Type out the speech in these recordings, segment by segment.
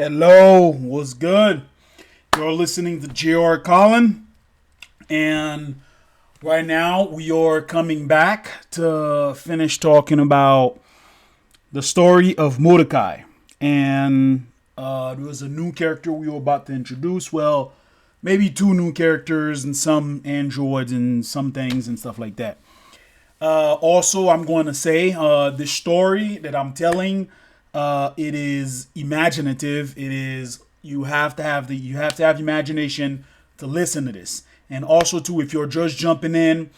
Hello, what's good? You're listening to JR Colin, and right now we are coming back to finish talking about the story of MODAKAI. And there was a new character we were about to introduce. Well, maybe two new characters and some androids and some things and stuff like that. Also, I'm going to say the story that I'm telling, it is imaginative. It is you have to have imagination to listen to this. And also, too, if you're just jumping in,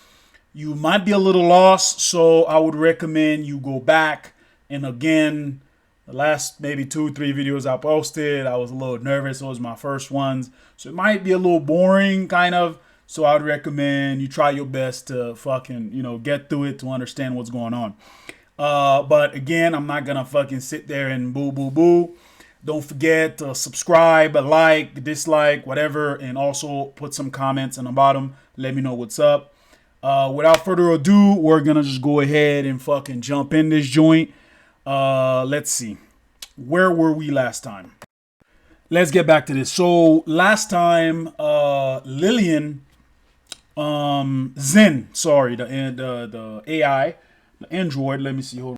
you might be a little lost. So I would recommend you go back and again. The last maybe 2 3 videos I posted, I was a little nervous. Those were my first ones, so it might be a little boring, kind of. So I would recommend you try your best to fucking, get through it to understand what's going on. But again, I'm not gonna fucking sit there and boo boo boo. Don't forget to subscribe, like, dislike, whatever, and also put some comments in the bottom. Let me know what's up. Without further ado, we're gonna just go ahead and fucking jump in this joint. Let's see. Where were we last time? Let's get back to this. So last time, Lillian, Zen, sorry, the AI, the android. Let me see. Hold on.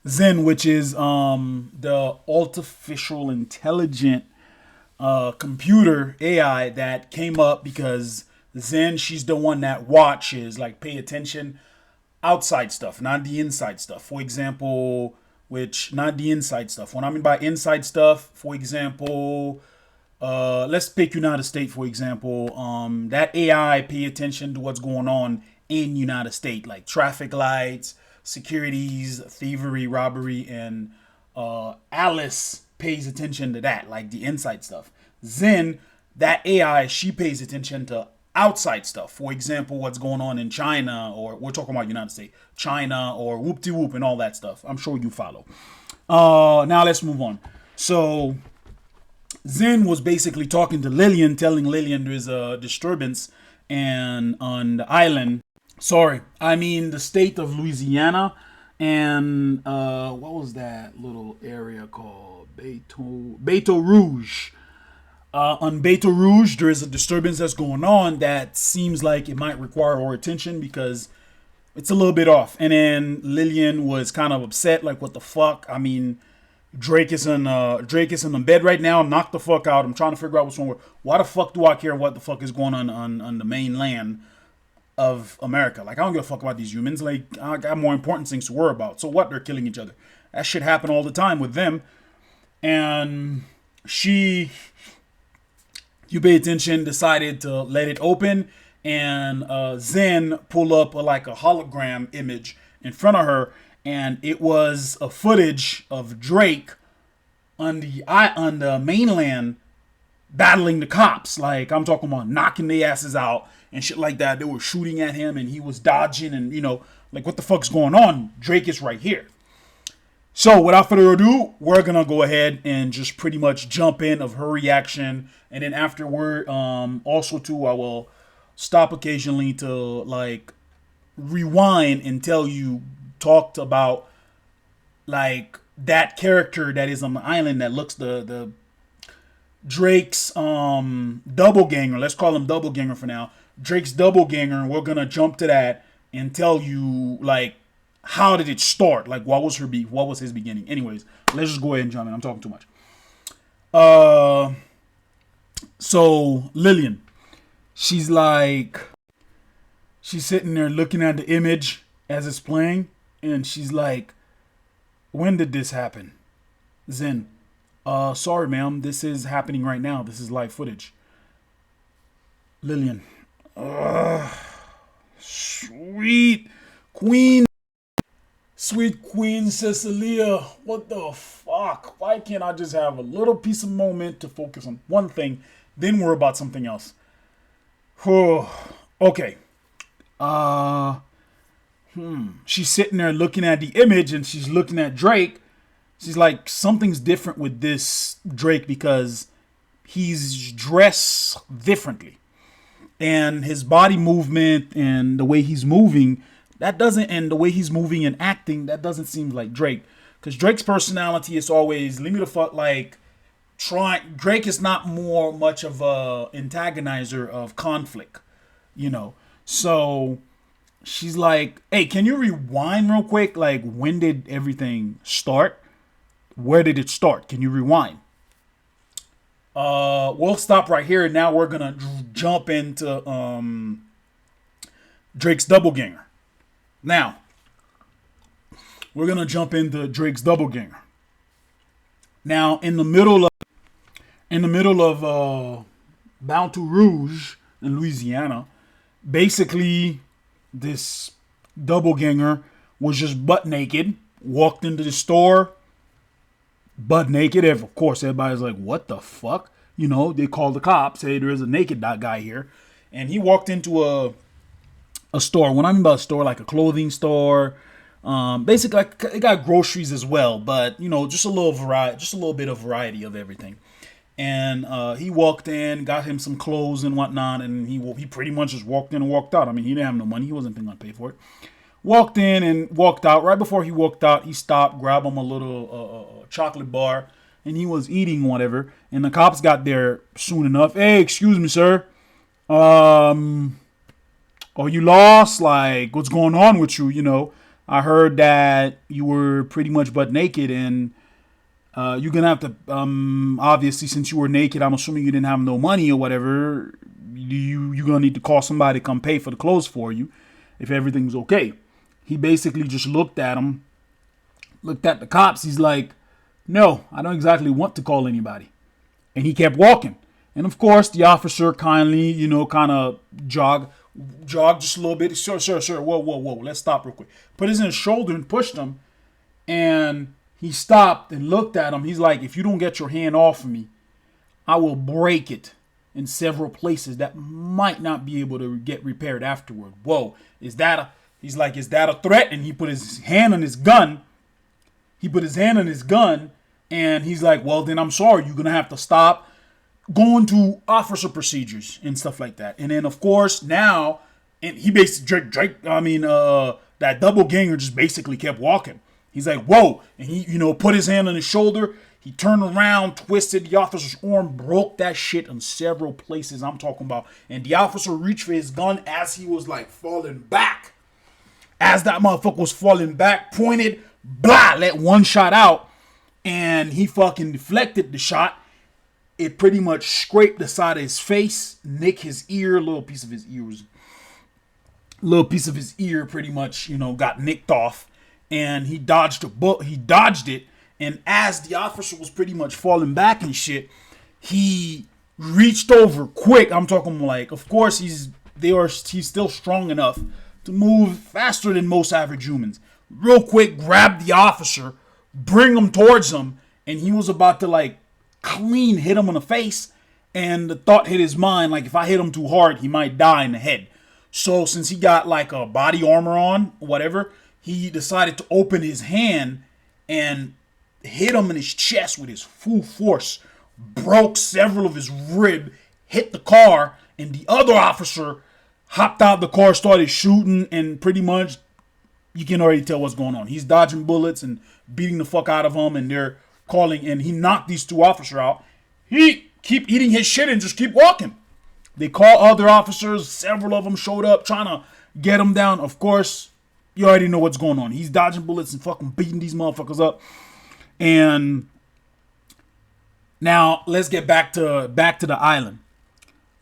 Zen, which is the artificial intelligent computer AI that came up because Zen, she's the one that watches, like, pay attention outside stuff, not the inside stuff. For example, which not the inside stuff. What I mean by inside stuff, for example, let's pick United States, for example. That AI pay attention to what's going on in United States, like traffic lights, securities, thievery, robbery, and Alice pays attention to that, like the inside stuff. Zen, that AI, she pays attention to outside stuff. For example, what's going on in China, or we're talking about United States, China, or whoop de whoop and all that stuff. I'm sure you follow. Now let's move on. So Zen was basically talking to Lillian, telling Lillian there's a disturbance and on the island. Sorry, I mean the state of Louisiana, and what was that little area called? Baton Rouge. On Baton Rouge, there is a disturbance that's going on that seems like it might require our attention because it's a little bit off. And then Lillian was kind of upset, like, what the fuck? I mean, Drake is in the bed right now. Knock the fuck out. I'm trying to figure out what's wrong with. Why the fuck do I care what the fuck is going on the mainland of America? Like, I don't give a fuck about these humans. Like, I got more important things to worry about. So what? They're killing each other. That shit happen all the time with them. And you pay attention, decided to let it open, and Zen pull up like a hologram image in front of her, and it was a footage of Drake on the mainland battling the cops. Like, I'm talking about knocking their asses out and shit like that. They were shooting at him, and he was dodging, and like, what the fuck's going on? Drake is right here. So without further ado, we're gonna go ahead and just pretty much jump in of her reaction, and then afterward, also too, I will stop occasionally to, like, rewind and talked about, like, that character that is on the island that looks the Drake's doubleganger. Let's call him doubleganger for now. Drake's doubleganger, and we're gonna jump to that and tell you, like, how did it start? Like, what was his beginning? Anyways, let's just go ahead and jump in. I'm talking too much. So Lillian, she's sitting there looking at the image as it's playing, and she's like, when did this happen? Zen, sorry, ma'am, this is happening right now. This is live footage. Lillian, sweet queen. Sweet Queen Cecilia, what the fuck? Why can't I just have a little piece of moment to focus on one thing, then worry about something else? Okay. She's sitting there looking at the image, and she's looking at Drake. She's like, something's different with this Drake because he's dressed differently. And his body movement and the way he's moving, and the way he's moving and acting, that doesn't seem like Drake. Because Drake's personality is always, leave me the fuck, like, Drake is not more much of a antagonizer of conflict, you know. So she's like, "Hey, can you rewind real quick? Like, when did everything start? Where did it start? Can you rewind?" We'll stop right here. Now we're gonna jump into Drake's doppelganger. Now we're gonna jump into Drake's doppelganger. Now in the middle of Baton Rouge in Louisiana, basically this doppelganger was just butt naked, walked into the store butt naked. Of course, everybody's like, what the fuck? You know, they called the cops, hey, there is a naked guy here. And he walked into a store. When I mean by a store, like a clothing store, basically, like, it got groceries as well, but you know, just a little variety, just a little bit of variety of everything. And he walked in, got him some clothes and whatnot, and he pretty much just walked in and walked out. I mean, he didn't have no money; he wasn't going to pay for it. Walked in and walked out. Right before he walked out, he stopped, grabbed him a little chocolate bar, and he was eating whatever. And the cops got there soon enough. Hey, excuse me, sir. Are you lost? Like, what's going on with you? You know, I heard that you were pretty much butt naked, and you're gonna have to, obviously, since you were naked, I'm assuming you didn't have no money or whatever. You're gonna need to call somebody to come pay for the clothes for you, if everything's okay. He basically just looked at him, looked at the cops. He's like, no, I don't exactly want to call anybody. And he kept walking. And of course, the officer kindly, you know, kind of jogged just a little bit. Sir, whoa, let's stop real quick. Put his in his shoulder and pushed him. And he stopped and looked at him. He's like, if you don't get your hand off of me, I will break it in several places that might not be able to get repaired afterward. Whoa, he's like, is that a threat? And he put his hand on his gun. And he's like, well, then I'm sorry. You're going to have to stop going to officer procedures and stuff like that. And then, of course, now, and he basically, that doppelganger just basically kept walking. He's like, whoa. And he, you know, put his hand on his shoulder. He turned around, twisted the officer's arm, broke that shit in several places I'm talking about. And the officer reached for his gun as he was like falling back. As that motherfucker was falling back, pointed, blah, let one shot out. And he fucking deflected the shot. It pretty much scraped the side of his face, nicked his ear, a little piece of his ear pretty much, you know, got nicked off. And he dodged it. And as the officer was pretty much falling back and shit, he reached over quick. I'm talking like, of course, he's still strong enough to move faster than most average humans. Real quick, grabbed the officer, bring him towards him, and he was about to like clean hit him in the face. And the thought hit his mind, like, if I hit him too hard, he might die in the head. So since he got like a body armor on, whatever, he decided to open his hand and hit him in his chest with his full force, broke several of his rib, hit the car, and the other officer hopped out the car, started shooting, and pretty much you can already tell what's going on. He's dodging bullets and beating the fuck out of them, and they're calling, and he knocked these two officers out. He keep eating his shit and just keep walking. They call other officers. Several of them showed up trying to get him down. Of course, you already know what's going on. He's dodging bullets and fucking beating these motherfuckers up. And now let's get back to the island.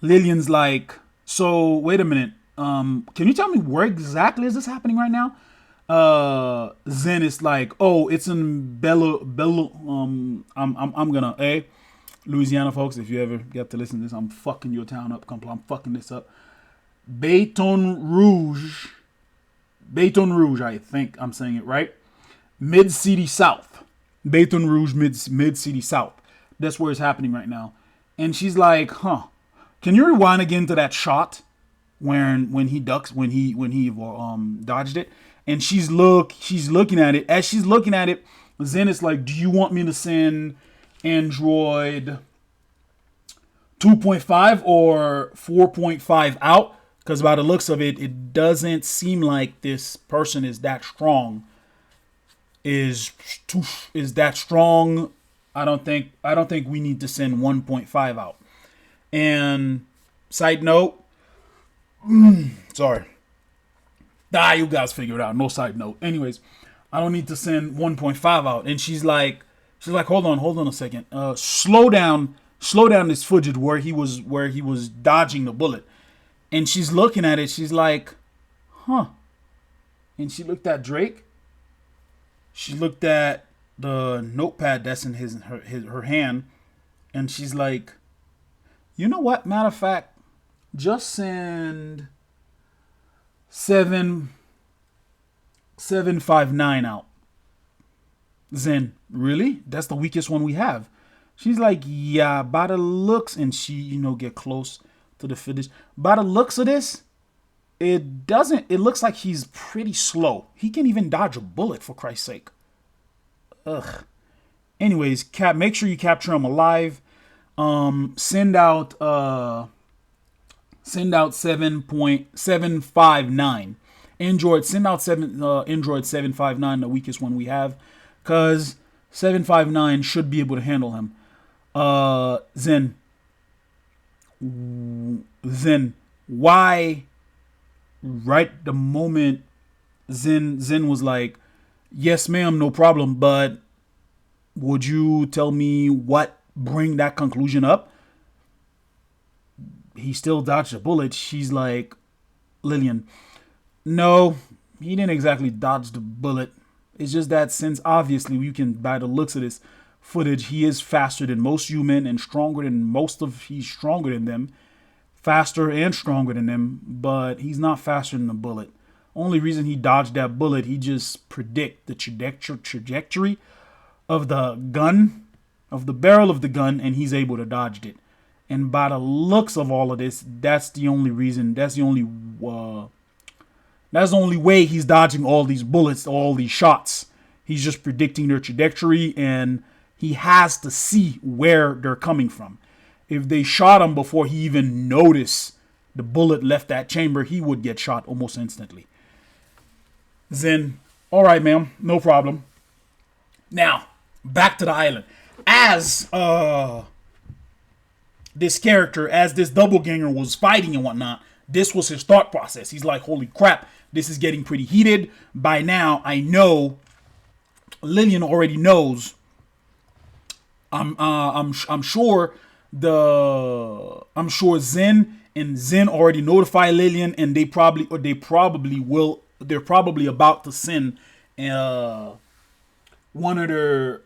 Lillian's like, so wait a minute. Can you tell me where exactly is this happening right now? Zen is like, oh, it's in I'm gonna Louisiana, folks. If you ever get to listen to this, I'm fucking your town up. I'm fucking this up. Baton Rouge. I think I'm saying it right. Mid-City South. Baton Rouge, Mid-City South. That's where it's happening right now. And she's like, huh? Can you rewind again to that shot when he dodged it? And she's looking at it. As she's looking at it, Zen is like, do you want me to send Android 2.5 or 4.5 out? Because by the looks of it, it doesn't seem like this person is that strong. Is that strong I don't think we need to send 1.5 out. And side note, sorry. You guys figure it out. No side note. Anyways, I don't need to send 1.5 out. And she's like, hold on a second. Slow down this footage where he was dodging the bullet. And she's looking at it. She's like, huh. And she looked at Drake. She looked at the notepad that's in her hand, and she's like, you know what? Matter of fact, just send 759 out. Zen, really? That's the weakest one we have. She's like, yeah, by the looks, and she, get close to the finish. By the looks of this, it looks like he's pretty slow. He can't even dodge a bullet, for Christ's sake. Ugh. Anyways, make sure you capture him alive. Send out 7.759. Android, send out Android 759, the weakest one we have, cause 759 should be able to handle him. Zen, why? Right the moment Zen was like, yes, ma'am, no problem, but would you tell me what bring that conclusion up? He still dodged a bullet. She's like, Lillian, no, he didn't exactly dodge the bullet. It's just that since obviously you can, by the looks of this footage, he is faster than most human and stronger than he's stronger than them, faster and stronger than them, but he's not faster than the bullet. Only reason he dodged that bullet, he just predict the trajectory of the gun, of the barrel of the gun, and he's able to dodge it. And by the looks of all of this, that's the only reason. That's the only way he's dodging all these bullets, all these shots. He's just predicting their trajectory, and he has to see where they're coming from. If they shot him before he even noticed the bullet left that chamber, he would get shot almost instantly. Zen, all right, ma'am, no problem. Now, back to the island. As this character, as this doppelganger was fighting and whatnot, this was his thought process. He's like, holy crap, this is getting pretty heated. By now, I know Lillian already knows. I'm sure Zen already notified Lillian, and they're probably about to send one of their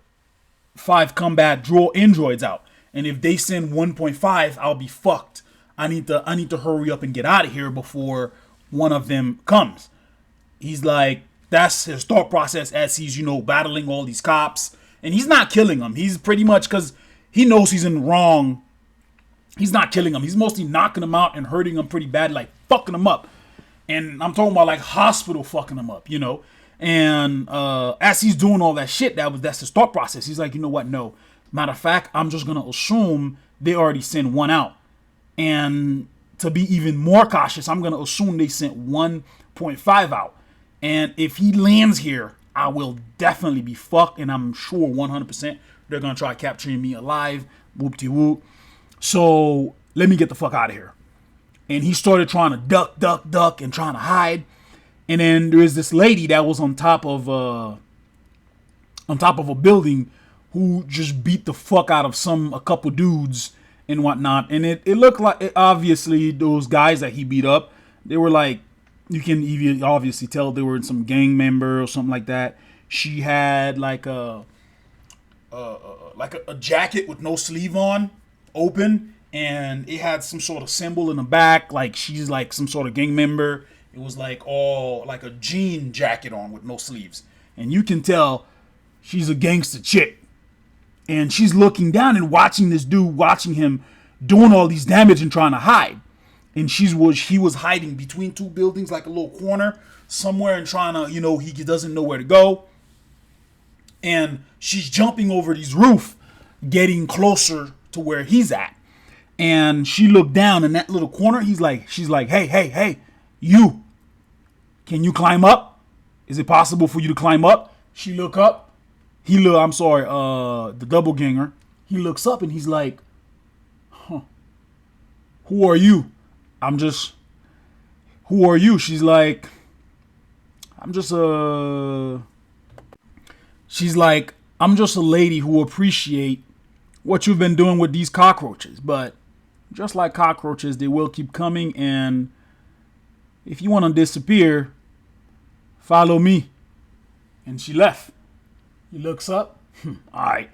5 combat androids out. And if they send 1.5, I'll be fucked. I need to hurry up and get out of here before one of them comes. He's like, that's his thought process as he's, battling all these cops. And he's not killing them. He's pretty much, because he knows he's in the wrong. He's not killing them. He's mostly knocking them out and hurting them pretty bad, like fucking them up. And I'm talking about like hospital fucking them up, And as he's doing all that shit, that's his thought process. He's like, you know what? No. Matter of fact, I'm just going to assume they already sent one out. And to be even more cautious, I'm going to assume they sent 1.5 out. And if he lands here, I will definitely be fucked. And I'm sure 100% they're going to try capturing me alive. Whoop-de-whoop. So let me get the fuck out of here. And he started trying to duck, and trying to hide. And then there is this lady that was on top of a building who just beat the fuck out of a couple dudes and whatnot. And it looked like, obviously, those guys that he beat up, they were like, you can even obviously tell they were some gang member or something like that. She had like a jacket with no sleeve on, open, and it had some sort of symbol in the back, like she's like some sort of gang member. It was like all like a jean jacket on with no sleeves, and you can tell she's a gangster chick. And she's looking down and watching this dude, watching him doing all these damage and trying to hide. And he was hiding between 2 buildings, like a little corner somewhere, and trying to, he doesn't know where to go. And she's jumping over this roof, getting closer to where he's at. And she looked down in that little corner. She's like, hey, you, can you climb up? Is it possible for you to climb up? She look up. I'm sorry, the double ganger. He looks up and he's like, who are you? I'm just, who are you? She's like, I'm just a, she's like, I'm just a lady who appreciate what you've been doing with these cockroaches. But just like cockroaches, they will keep coming. And if you want to disappear, follow me. And she left. He looks up. All right.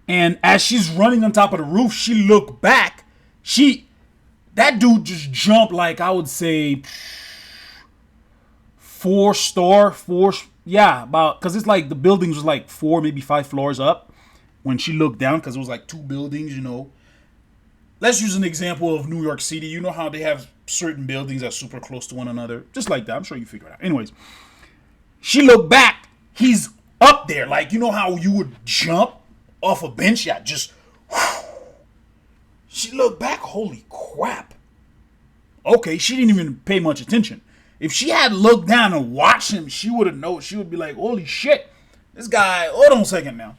And as she's running on top of the roof, she looked back. That dude just jumped like, I would say 4 star, yeah, about, because it's like the buildings was like 4, maybe 5 floors up when she looked down, because it was like 2 buildings, you know. Let's use an example of New York City. You know how they have certain buildings that are super close to one another, just like that. I'm sure you figure it out. Anyways, she looked back. He's up there, like, you know how you would jump off a bench? Yeah, just whew. She looked back. Holy crap. Okay, she didn't even pay much attention. If she had looked down and watched him, she would have known. She would be like, holy shit, this guy, hold on a second now.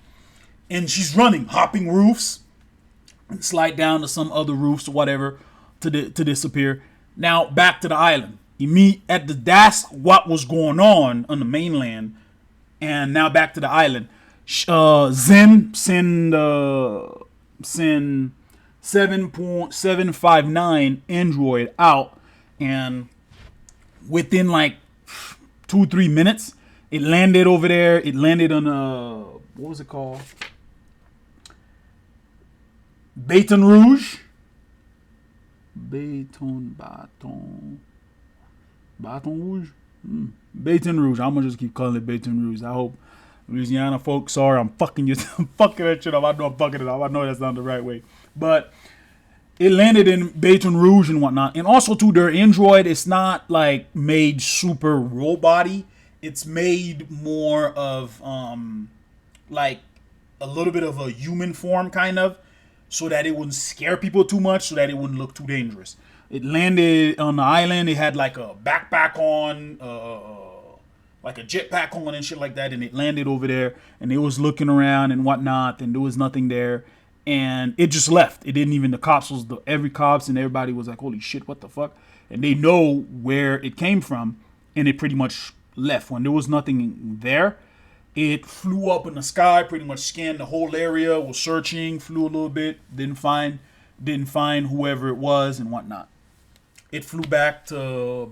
And she's running, hopping roofs, and slide down to some other roofs or whatever to disappear. Now, back to the island. That's what was going on the mainland. And now back to the island. Zen send 7.759 Android out, and within like 2-3 minutes, it landed over there. It landed on what was it called? Baton Rouge. Baton Rouge. Baton Rouge. I'm gonna just keep calling it Baton Rouge. I hope Louisiana folks, sorry, I'm fucking you. I'm fucking that shit up. I know I'm fucking it up. I know that's not the right way, but it landed in Baton Rouge and whatnot. And also, too, their Android, it's not like made super robot-y. It's made more of like a little bit of a human form, kind of, so that it wouldn't scare people too much, so that it wouldn't look too dangerous. It landed on the island. It had like a backpack on, like a jetpack on and shit like that. And it landed over there, and it was looking around and whatnot, and there was nothing there. And it just left. It didn't even, every cops and everybody was like, holy shit, what the fuck? And they know where it came from, and it pretty much left. When there was nothing there, it flew up in the sky, pretty much scanned the whole area, was searching, flew a little bit, didn't find whoever it was and whatnot. It flew back to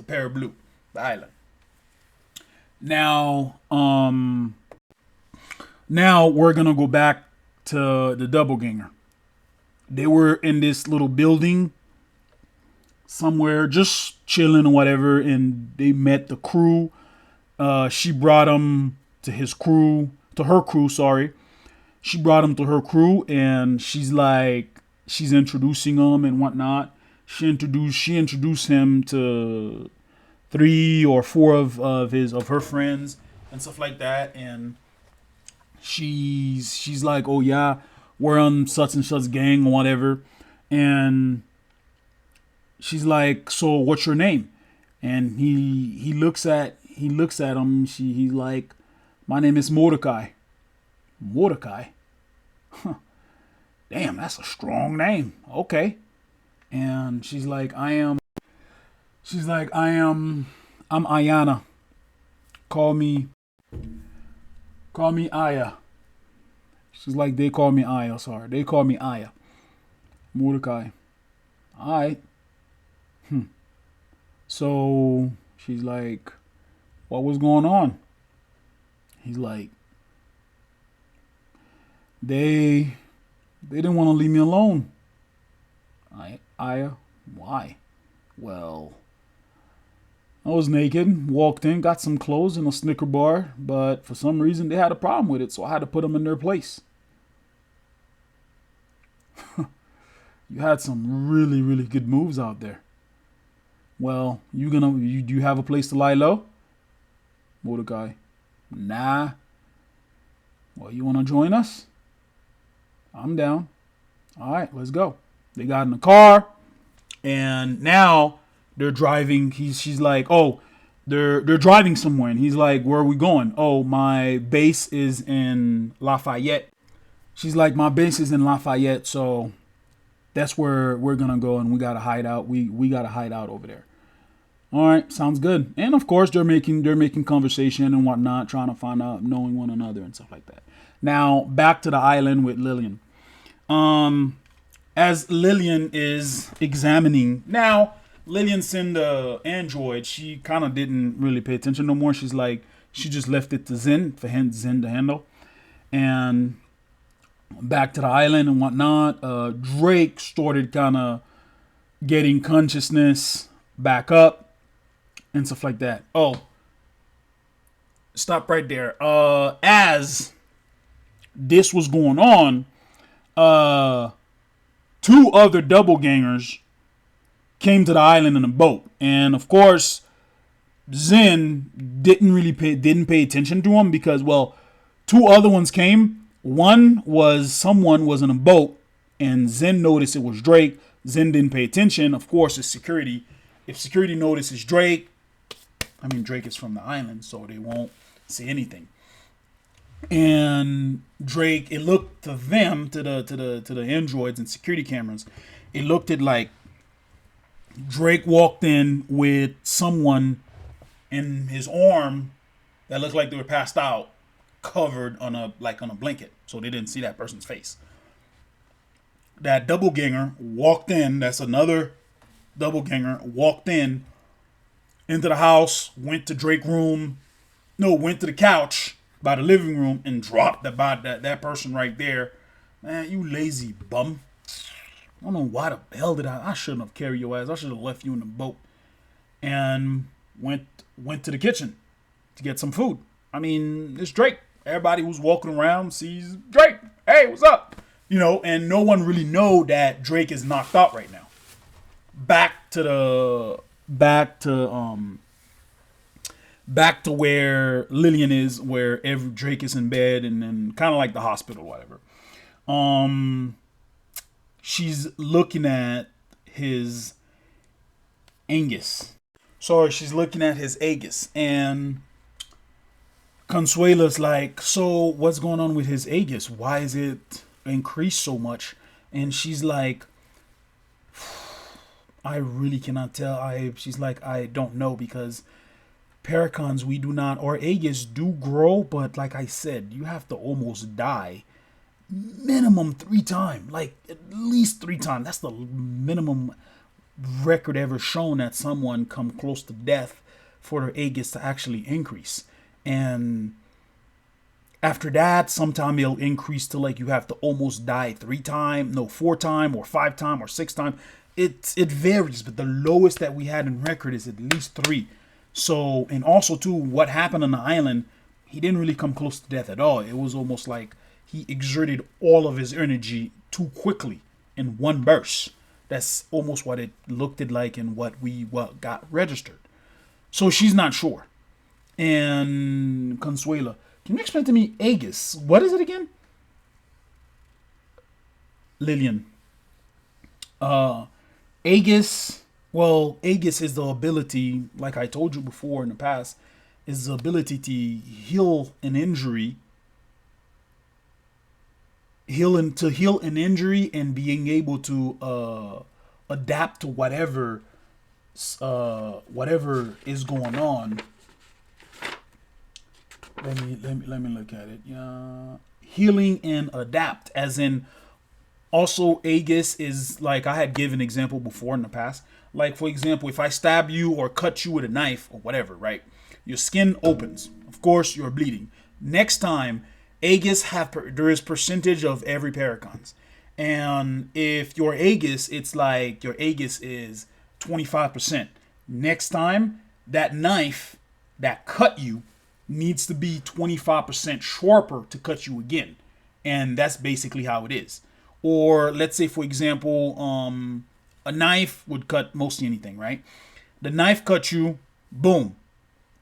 Parablue, the island. Now we're gonna go back to the doppelganger. They were in this little building somewhere, just chilling or whatever, and they met the crew. She brought him to her crew. Sorry, she brought him to her crew, and she's introducing him and whatnot. She introduced him to 3 or 4 of her friends and stuff like that, and she's like, oh yeah, we're on such and such gang or whatever. And she's like, so what's your name? And he looks at him. He's like, my name is MODAKAI. MODAKAI? Huh. Damn, that's a strong name. Okay. And she's like, I'm Ayana. Call me Aya. She's like, they call me Aya. Sorry, they call me Aya. MODAKAI. All right. So she's like, what was going on? He's like, they didn't want to leave me alone. Aya, why? Well, I was naked, walked in, got some clothes and a Snicker bar, but for some reason they had a problem with it, so I had to put them in their place. You had some really, really good moves out there. Well, do you have a place to lie low? MODAKAI, nah. Well, you want to join us? I'm down. All right, let's go. They got in the car, and now they're driving. She's like, oh, they're driving somewhere, and he's like, "Where are we going?" "Oh, my base is in Lafayette." She's like, "My base is in Lafayette, so that's where we're gonna go, and we gotta hide out. We gotta hide out over there." All right, sounds good. And of course, they're making conversation and whatnot, trying to find out, knowing one another and stuff like that. Now back to the island with Lillian. As Lillian is examining now, Lillian sent the android. She kind of didn't really pay attention no more. She's like, she just left it to Zen for Zen to handle, and back to the island and whatnot. Drake started kind of getting consciousness back up and stuff like that. Oh, stop right there. As this was going on, two other doppelgangers came to the island in a boat, and of course, Zen didn't pay attention to them because, well, two other ones came. One was someone was in a boat, and Zen noticed it was Drake. Zen didn't pay attention. Of course, it's security. If security notices Drake, I mean, Drake is from the island, so they won't say anything. And Drake, it looked to them, to the androids and security cameras, it looked at like Drake walked in with someone in his arm that looked like they were passed out, covered on a blanket, so they didn't see that person's face. That doppelganger walked in. That's another doppelganger walked in into the house, went to Drake's room, went to the couch by the living room and dropped that person right there. Man, you lazy bum. I don't know why the hell did I shouldn't have carried your ass. I should have left you in the boat. And went to the kitchen to get some food. I mean, it's Drake. Everybody who's walking around sees Drake. Hey, what's up? And no one really know that Drake is knocked out right now. Back to where Lillian is, where every Drake is in bed, and then kind of like the hospital, whatever. She's looking at his Angus. Sorry, she's looking at his Aegis, and Consuela's like, "So what's going on with his Aegis? Why is it increased so much?" And she's like, "I really cannot tell." She's like, "I don't know, because Parakons, we do not, or Aegis do grow, but like I said, you have to almost die minimum 3 times, like at least 3 times. That's the minimum record ever shown that someone come close to death for their Aegis to actually increase. And after that, sometime it'll increase to like you have to almost die 3 times, 4 times, or 5 times, or 6 times. It varies, but the lowest that we had in record is at least 3. So, and also too, what happened on the island, he didn't really come close to death at all. It was almost like he exerted all of his energy too quickly in one burst. That's almost what it looked like and what got registered. So she's not sure. And Consuela, can you explain to me Aegis? What is it again? Lillian. Aegis. Well, Aegis is the ability, like I told you before in the past, is the ability to heal an injury. Heal an injury and being able to adapt to whatever is going on. Let me look at it. Yeah, healing and adapt, as in, also Aegis is like I had given an example before in the past. Like, for example, if I stab you or cut you with a knife or whatever, right? Your skin opens. Of course, you're bleeding. Next time, Aegis there is percentage of every Parakons. And if your Aegis, it's like your Aegis is 25%. Next time, that knife that cut you needs to be 25% sharper to cut you again. And that's basically how it is. Or let's say, for example, a knife would cut mostly anything, right? The knife cut you, boom.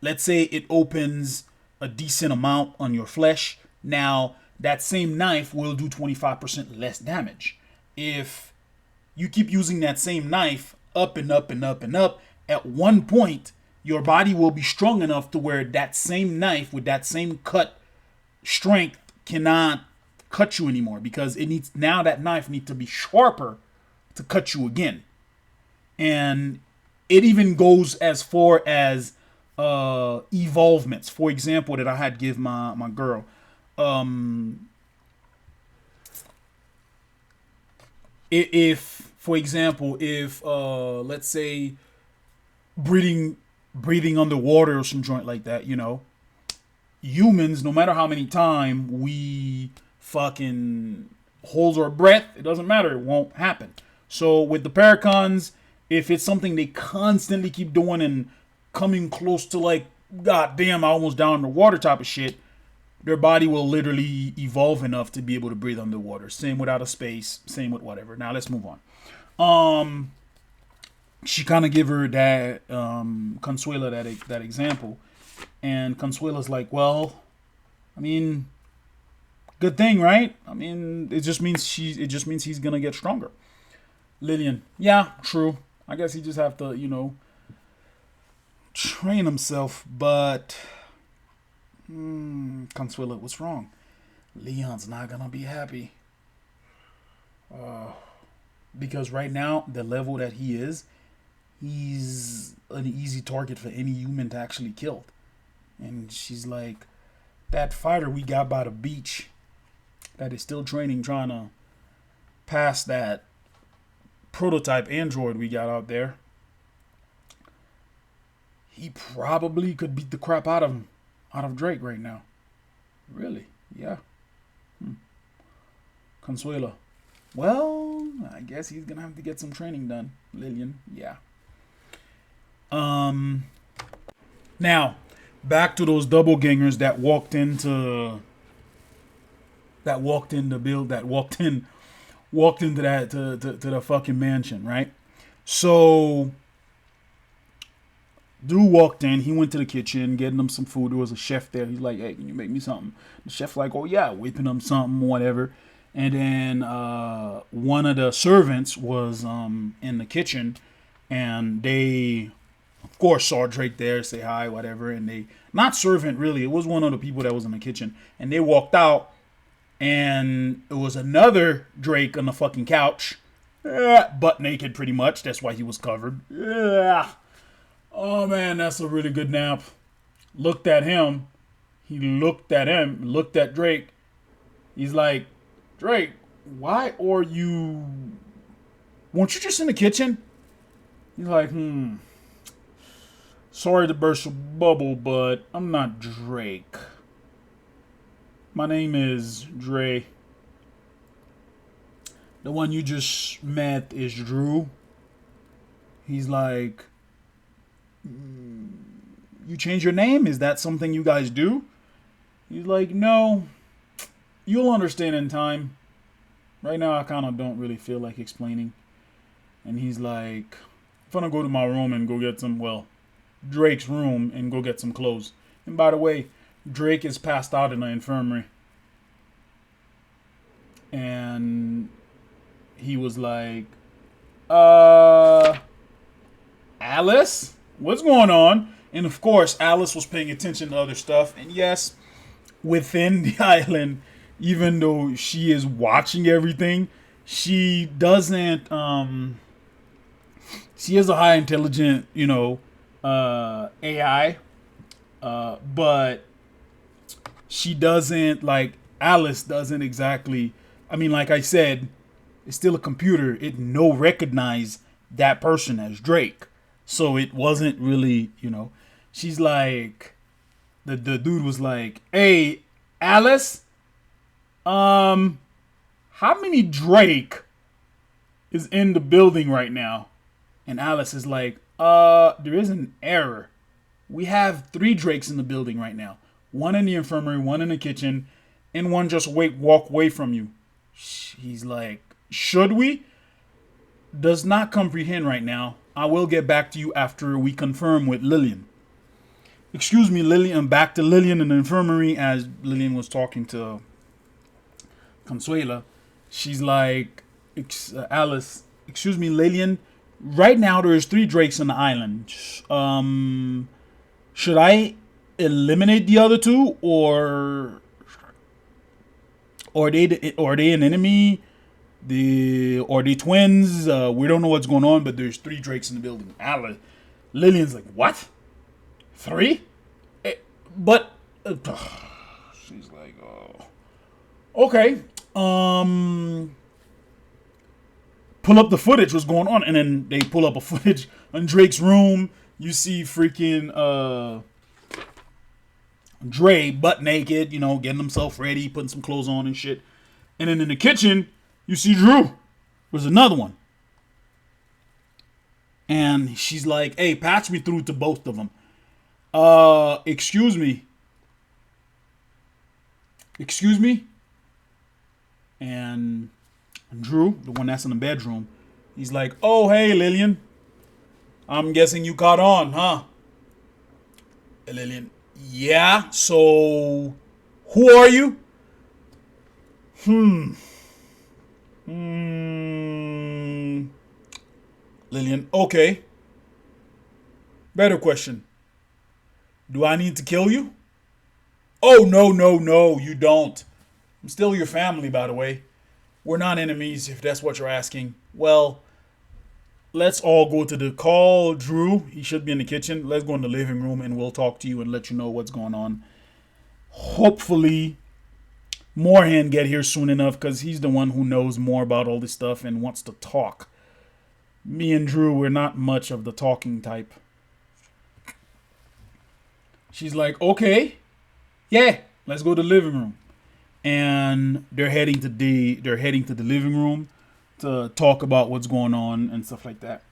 Let's say it opens a decent amount on your flesh. Now, that same knife will do 25% less damage. If you keep using that same knife up and up and up and up, at one point, your body will be strong enough to where that same knife with that same cut strength cannot cut you anymore, because it needs, now that knife needs to be sharper to cut you again. And it even goes as far as evolvements. For example, that I had give my girl. If for example, if let's say breathing underwater or some joint like that, humans, no matter how many time we fucking hold our breath, it doesn't matter, it won't happen. So with the Parakons, if it's something they constantly keep doing and coming close to like, god damn, I almost down in the water type of shit, their body will literally evolve enough to be able to breathe underwater. Same with outer space, same with whatever. Now let's move on. She kind of give her that Consuela that example, and Consuela's like, well, I mean, good thing, right? I mean, it just means he's gonna get stronger. Lillian, yeah, true. I guess he just have to, train himself. But Consuela, what's wrong? Leon's not gonna be happy. Because right now, the level that he is, he's an easy target for any human to actually kill. And she's like, that fighter we got by the beach that is still training, trying to pass that prototype android we got out there, he probably could beat the crap out of Drake right now. Really? Yeah. Consuela, well, I guess he's gonna have to get some training done. Lillian, yeah. Now, back to those doppelgangers that walked into that to the fucking mansion, right? So dude walked in, he went to the kitchen, getting them some food. There was a chef there. He's like, hey, can you make me something? The chef like, oh yeah, whipping him something, whatever. And then one of the servants was in the kitchen, and they, of course, saw Drake there, say hi, whatever. And they, not servant really, it was one of the people that was in the kitchen. And they walked out, and it was another Drake on the fucking couch, butt naked pretty much. That's why he was covered. Oh man, that's a really good nap. Looked at him. He looked at him, looked at Drake. He's like, Drake, why are you... weren't you just in the kitchen? He's like, sorry to burst your bubble, but I'm not Drake. My name is Dre. The one you just met is Drew. He's like, you change your name? Is that something you guys do? He's like, no. You'll understand in time. Right now, I kind of don't really feel like explaining. And he's like, I'm gonna go to my room and go get some, well, Drake's room and go get some clothes. And by the way, Drake is passed out in the infirmary. And he was like, Alice? What's going on? And of course, Alice was paying attention to other stuff. And yes, within the island, even though she is watching everything, she doesn't, she is a high intelligent, AI, but she doesn't, like, Alice doesn't exactly, I mean, like I said, it's still a computer. It no recognize that person as Drake. So it wasn't really, she's like, the dude was like, hey, Alice, how many Drake is in the building right now? And Alice is like, there is an error. We have 3 Drakes in the building right now. One in the infirmary, one in the kitchen, and one just walk away from you. He's like, should we? Does not comprehend right now. I will get back to you after we confirm with Lillian. Excuse me, Lillian. Back to Lillian in the infirmary as Lillian was talking to Consuela. She's like, Alice, excuse me, Lillian. Right now there's 3 Drakes on the island. should I eliminate the other two, or are they an enemy? Are they twins? We don't know what's going on, but there's 3 Drakes in the building. Lillian's like, what? 3? But she's like, oh, okay. Pull up the footage. What's going on? And then they pull up a footage in Drake's room. You see freaking Dre butt naked, getting himself ready, putting some clothes on and shit. And then in the kitchen, you see Drew. There's another one. And she's like, hey, patch me through to both of them. Excuse me. And Drew, the one that's in the bedroom, he's like, oh, hey, Lillian. I'm guessing you caught on, huh? Lillian, yeah, so who are you? Lillian, okay. Better question. Do I need to kill you? Oh, no, you don't. I'm still your family, by the way. We're not enemies, if that's what you're asking. Well, let's all go to the call. Drew, he should be in the kitchen. Let's go in the living room and we'll talk to you and let you know what's going on. Hopefully, Moorhan get here soon enough because he's the one who knows more about all this stuff and wants to talk. Me and Drew, we're not much of the talking type. She's like, okay, yeah, let's go to the living room. And they're heading to the living room to talk about what's going on and stuff like that.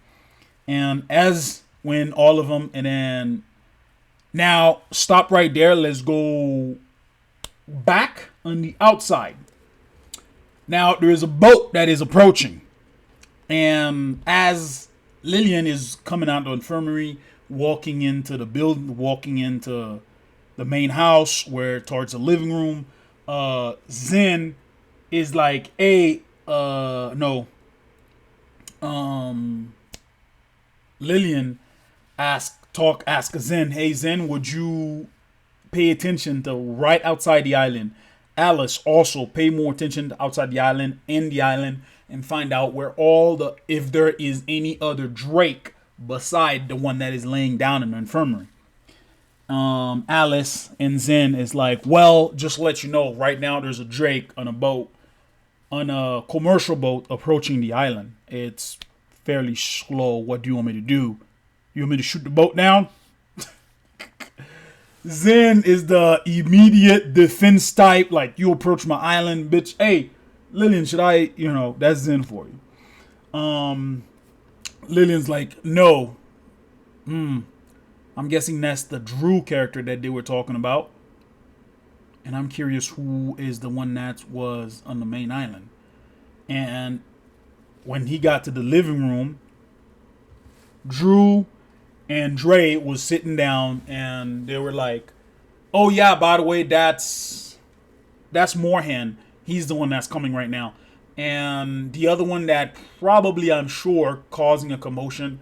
And when all of them, and then now stop right there. Let's go back on the outside. Now there is a boat that is approaching, and as Lillian is coming out of the infirmary, walking into the building, walking into the main house towards the living room, Zen is like, hey, no. Lillian asks Zen, hey Zen, would you pay attention to right outside the island? Alice, also pay more attention to outside the island, in the island, and find out if there is any other Drake beside the one that is laying down in the infirmary. Alice and Zen is like, well, just to let you know, right now there's a Drake on a commercial boat approaching the island. It's fairly slow. What do you want me to do? You want me to shoot the boat down? Zen is the immediate defense type, like, you approach my island, bitch. Hey, Lillian, should I, that's Zen for you. Lillian's like, no. I'm guessing that's the Drew character that they were talking about. And I'm curious who is the one that was on the main island. And when he got to the living room, Drew and Dre was sitting down and they were like, oh yeah, by the way, that's Moorhan. He's the one that's coming right now. And the other one that probably, I'm sure, causing a commotion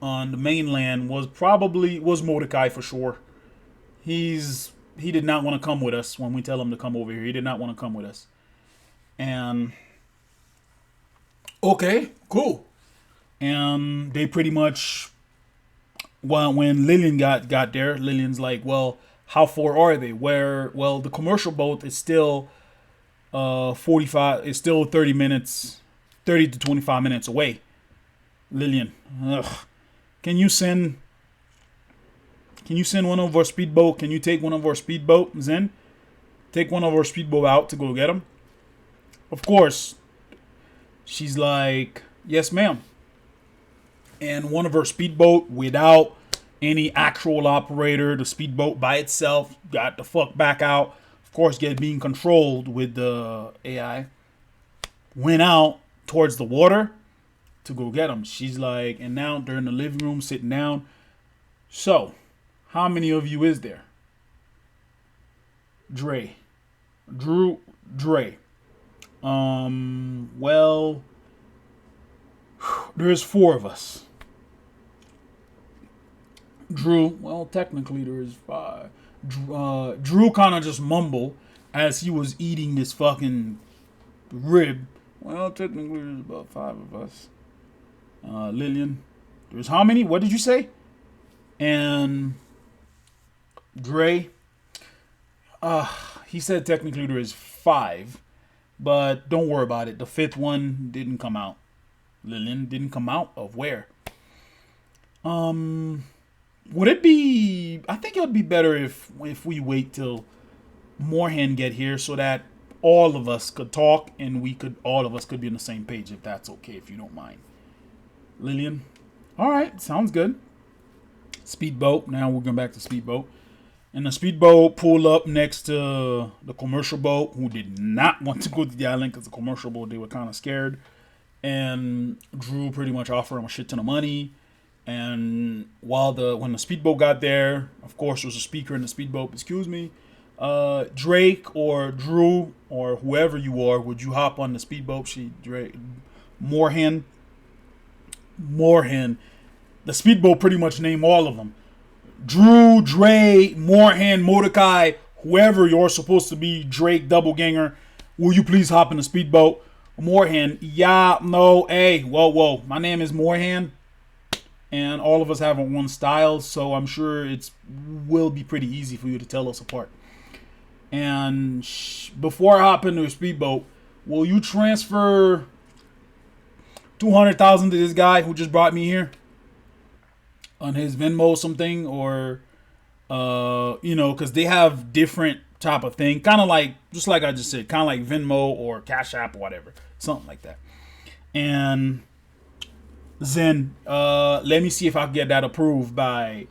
on the mainland was MODAKAI for sure. He did not want to come with us when we tell him to come over here. He did not want to come with us. And okay, cool. And they pretty much, when Lillian got there, Lillian's like, well, how far are they? Well, the commercial boat is still 30 to 25 minutes away. Lillian, can you send one of our speedboat? Can you take one of our speedboat, Zen? Take one of our speedboat out to go get them. Of course. She's like, yes, ma'am. And one of her speedboat, without any actual operator, the speedboat by itself got the fuck back out. Of course, being controlled with the AI. Went out towards the water to go get them. She's like, and now they're in the living room sitting down. So, how many of you is there? Dre. Well, there's 4 of us. Drew, well, technically there is five. Drew kind of just mumbled as he was eating this fucking rib. Well, technically there's about five of us. Lillian, there's how many? What did you say? And Dre, he said technically there is five, but don't worry about it. The fifth one didn't come out. Lillian didn't come out of where? Would it be? I think it would be better if we wait till Moorhan get here so that all of us could talk and all of us could be on the same page, if that's okay, if you don't mind. Lillian, all right, sounds good. Speedboat. Now we're going back to speedboat. And the speedboat pulled up next to the commercial boat, who did not want to go to the island because the commercial boat, they were kind of scared. And Drew pretty much offered him a shit ton of money. And when the speedboat got there, of course, there was a speaker in the speedboat. Excuse me, Drake or Drew or whoever you are, would you hop on the speedboat? Moorhan. The speedboat pretty much named all of them. Drew, Dre, Moorhan, MODAKAI, whoever you're supposed to be, Drake, Doubleganger, will you please hop in the speedboat? Moorhan, yeah, no, hey, whoa, my name is Moorhan, and all of us have one style, so I'm sure it will be pretty easy for you to tell us apart. And before I hop into a speedboat, will you transfer 200,000 to this guy who just brought me here on his Venmo something, or because they have different type of thing, kind of like, just like I just said, kind of like Venmo or Cash App or whatever, something like that. And then let me see if I can get that approved by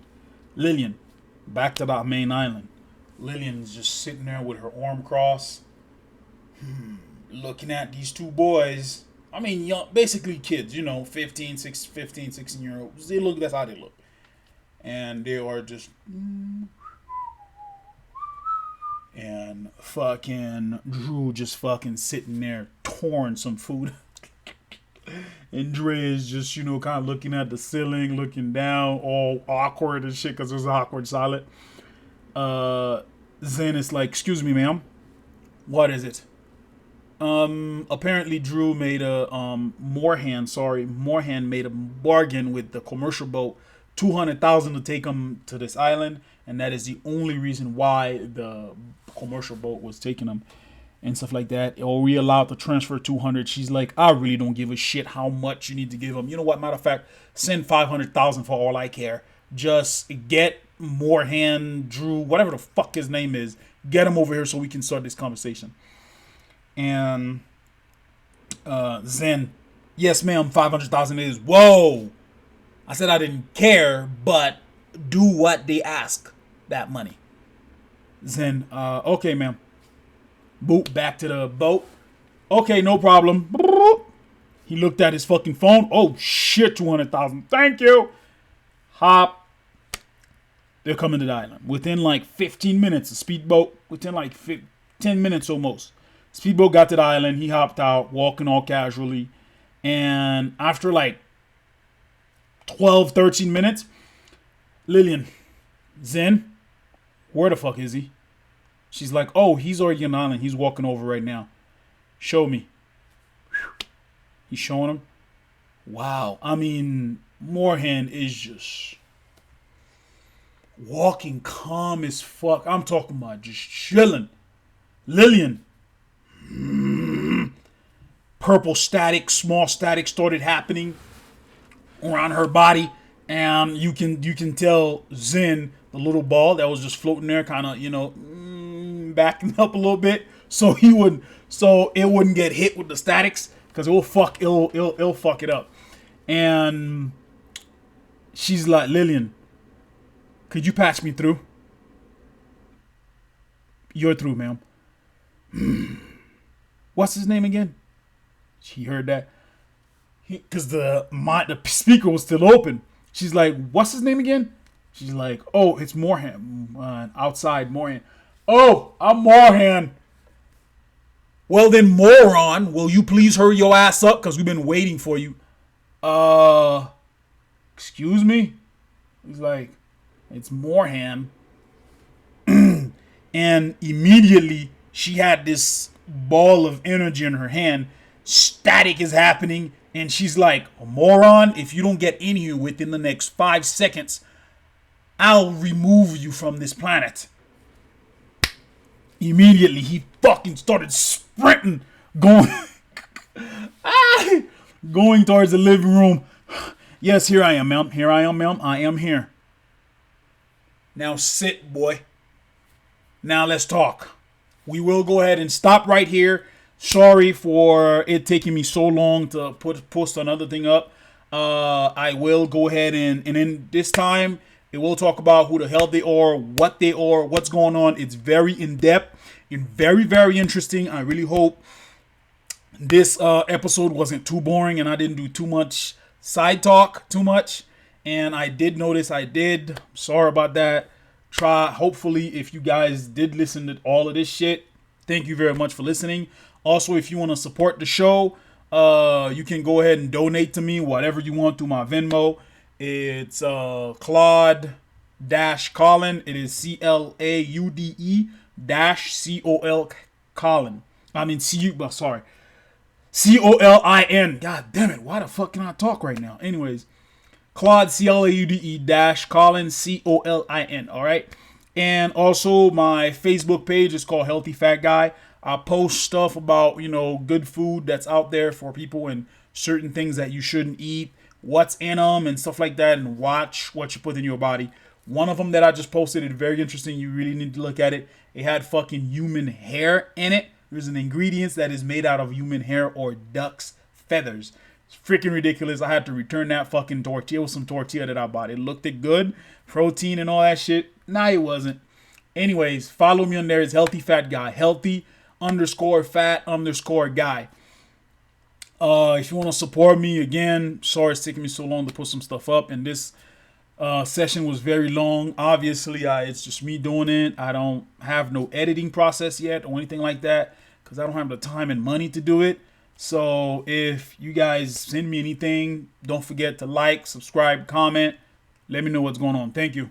Lillian. Back to that main island. Lillian's just sitting there with her arm crossed, looking at these two boys. I mean, young, basically kids, 15, 16-year-olds. That's how they look. And they are just, and fucking Drew just fucking sitting there touring some food. And Dre is just, kind of looking at the ceiling, looking down, all awkward and shit, because it was awkward silent. Then it's like, excuse me, ma'am. What is it? Apparently Drew made Moorhan made a bargain with the commercial boat, 200,000 to take him to this island, and that is the only reason why the commercial boat was taking him and stuff like that. Are we allowed to transfer 200? She's like, I really don't give a shit how much you need to give him. You know what? Matter of fact, send 500,000 for all I care. Just get Moorhan, Drew, whatever the fuck his name is, get him over here so we can start this conversation. And Zen, yes, ma'am, 500,000 is. Whoa! I said I didn't care, but do what they ask. That money. Zen, okay, ma'am. Boop, back to the boat. Okay, no problem. Boop. He looked at his fucking phone. Oh shit, 200,000. Thank you. Hop. They're coming to the island within like 15 minutes. A speedboat within like 10 minutes almost. Speedboat got to the island. He hopped out, walking all casually. And after like 12, 13 minutes, Lillian, Zen, where the fuck is he? She's like, oh, he's already on the island. He's walking over right now. Show me. He's showing him. Wow. I mean, Moorhan is just walking calm as fuck. I'm talking about just chilling. Lillian. Purple static, small static started happening around her body, and you can tell Zen, the little ball that was just floating there, kind of backing up a little bit, so it wouldn't get hit with the statics, because it'll fuck it up. And she's like, Lillian, could you patch me through? You're through, ma'am. What's his name again? She heard that. Because the speaker was still open. She's like, what's his name again? She's like, oh, it's Moorhan. Outside Moorhan. Oh, I'm Moorhan. Well then, moron, will you please hurry your ass up? Because we've been waiting for you. Excuse me? He's like, It's Morhan. And immediately she had this ball of energy in her hand. Static is happening. And she's like, moron, if you don't get in here within the next 5 seconds, I'll remove you from this planet. Immediately, he fucking started sprinting, going, going towards the living room. Yes, here I am, ma'am. Here I am, ma'am. I am here. Now sit, boy. Now let's talk. We will go ahead and stop right here. Sorry for it taking me so long to post another thing up. I will go ahead and in this time, it will talk about who the hell they are, what they are, what's going on. It's very in-depth and very, very interesting. I really hope this episode wasn't too boring and I didn't do too much side talk, too much. And I did notice I did. Sorry about that. Hopefully, if you guys did listen to all of this shit, thank you very much for listening. Also, if you want to support the show, you can go ahead and donate to me, whatever you want, through my Venmo. It's Claude-Colin. It is CLAUDE -COL Colin. I mean, sorry. COLIN. God damn it. Why the fuck can I talk right now? Anyways, Claude, CLAUDE -Colin, COLIN. All right. And also, my Facebook page is called Healthy Fat Guy. I post stuff about, good food that's out there for people and certain things that you shouldn't eat, what's in them and stuff like that, and watch what you put in your body. One of them that I just posted is very interesting. You really need to look at it. It had fucking human hair in it. There's an ingredient that is made out of human hair or duck's feathers. It's freaking ridiculous. I had to return that fucking tortilla with some tortilla that I bought. It looked good, protein and all that shit. Nah, it wasn't. Anyways, follow me on there. It's Healthy Fat Guy. Healthy_fat_guy. If you want to support me, again, sorry it's taking me so long to put some stuff up. And this session was very long. Obviously, it's just me doing it. I don't have no editing process yet or anything like that because I don't have the time and money to do it. So if you guys send me anything, don't forget to like, subscribe, comment. Let me know what's going on. Thank you.